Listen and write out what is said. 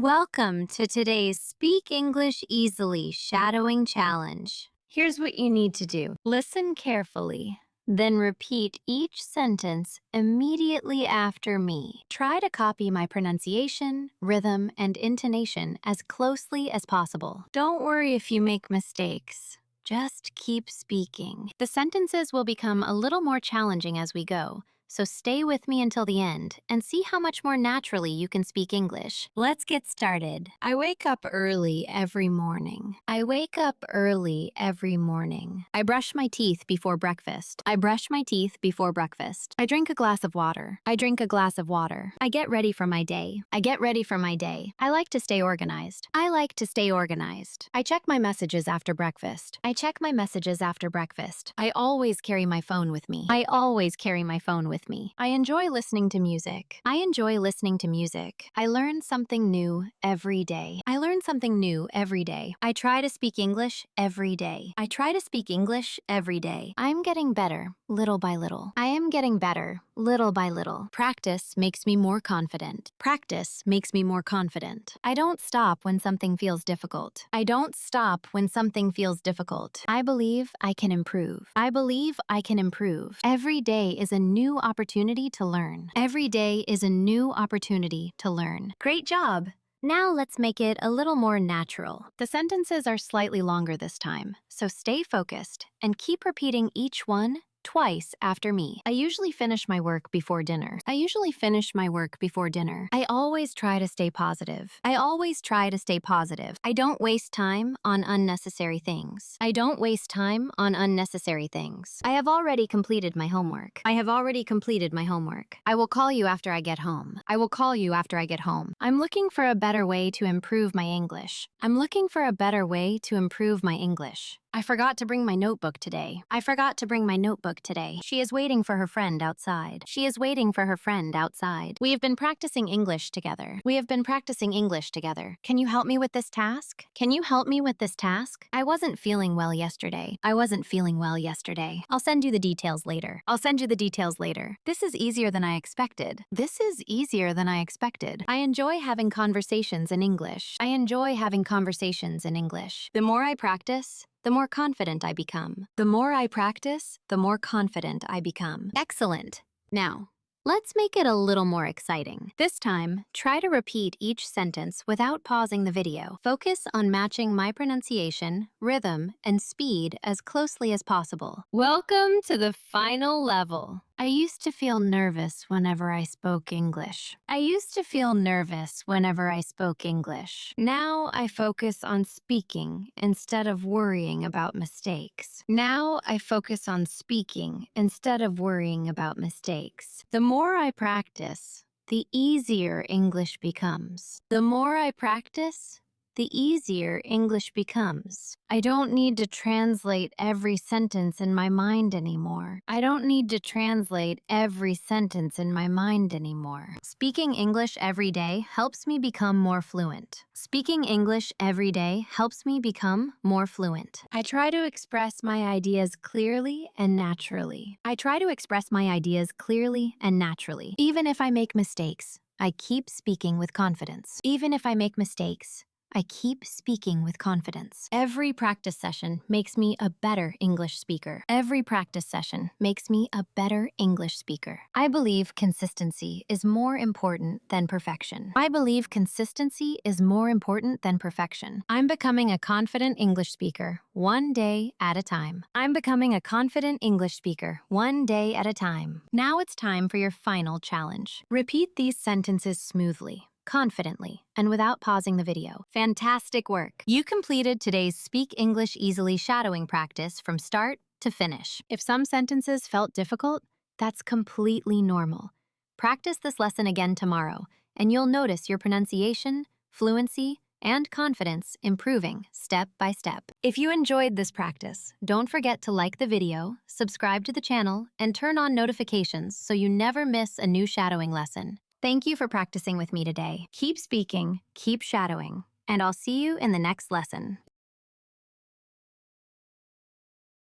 Welcome to today's Speak English Easily Shadowing Challenge. Here's what you need to do. Listen carefully, then repeat each sentence immediately after me. Try to copy my pronunciation, rhythm, and intonation as closely as possible. Don't worry if you make mistakes. Just keep speaking. The sentences will become a little more challenging as we go, so stay with me until the end and see how much more naturally you can speak English. Let's get started. I wake up early every morning. I wake up early every morning. I brush my teeth before breakfast. I brush my teeth before breakfast. I drink a glass of water. I drink a glass of water. I get ready for my day. I get ready for my day. I like to stay organized. I like to stay organized. I check my messages after breakfast. I check my messages after breakfast. I always carry my phone with me. I always carry my phone with me. I enjoy listening to music. I enjoy listening to music. I learn something new every day. I learn something new every day. I try to speak English every day. I try to speak English every day. I'm getting better, little by little. I am getting better, little by little. Practice makes me more confident. Practice makes me more confident. I don't stop when something feels difficult. I don't stop when something feels difficult. I believe I can improve. I believe I can improve. Every day is a new opportunity to learn. Every day is a new opportunity to learn. Great job! Now let's make it a little more natural. The sentences are slightly longer this time, so stay focused and keep repeating each one twice after me. I usually finish my work before dinner. I usually finish my work before dinner. I always try to stay positive. I always try to stay positive. I don't waste time on unnecessary things. I don't waste time on unnecessary things. I have already completed my homework. I have already completed my homework. I will call you after I get home. I will call you after I get home. I'm looking for a better way to improve my English. I'm looking for a better way to improve my English. I forgot to bring my notebook today. I forgot to bring my notebook today. She is waiting for her friend outside. She is waiting for her friend outside. We have been practicing English together. We have been practicing English together. Can you help me with this task? Can you help me with this task? I wasn't feeling well yesterday. I wasn't feeling well yesterday. I'll send you the details later. I'll send you the details later. This is easier than I expected. This is easier than I expected. I enjoy having conversations in English. I enjoy having conversations in English. The more I practice, the more confident I become. The more I practice, the more confident I become. Excellent. Now, let's make it a little more exciting. This time, try to repeat each sentence without pausing the video. Focus on matching my pronunciation, rhythm, and speed as closely as possible. Welcome to the final level. I used to feel nervous whenever I spoke English. I used to feel nervous whenever I spoke English. Now I focus on speaking instead of worrying about mistakes. Now I focus on speaking instead of worrying about mistakes. The more I practice, the easier English becomes. The more I practice, the easier English becomes. I don't need to translate every sentence in my mind anymore. I don't need to translate every sentence in my mind anymore. Speaking English every day helps me become more fluent. Speaking English every day helps me become more fluent. I try to express my ideas clearly and naturally. I try to express my ideas clearly and naturally. Even if I make mistakes, I keep speaking with confidence. Even if I make mistakes, I keep speaking with confidence. Every practice session makes me a better English speaker. Every practice session makes me a better English speaker. I believe consistency is more important than perfection. I believe consistency is more important than perfection. I'm becoming a confident English speaker one day at a time. I'm becoming a confident English speaker one day at a time. Now it's time for your final challenge. Repeat these sentences smoothly, confidently, and without pausing the video. Fantastic work! You completed today's Speak English Easily shadowing practice from start to finish. If some sentences felt difficult, that's completely normal. Practice this lesson again tomorrow, and you'll notice your pronunciation, fluency, and confidence improving step by step. If you enjoyed this practice, don't forget to like the video, subscribe to the channel, and turn on notifications so you never miss a new shadowing lesson. Thank you for practicing with me today. Keep speaking, keep shadowing, and I'll see you in the next lesson.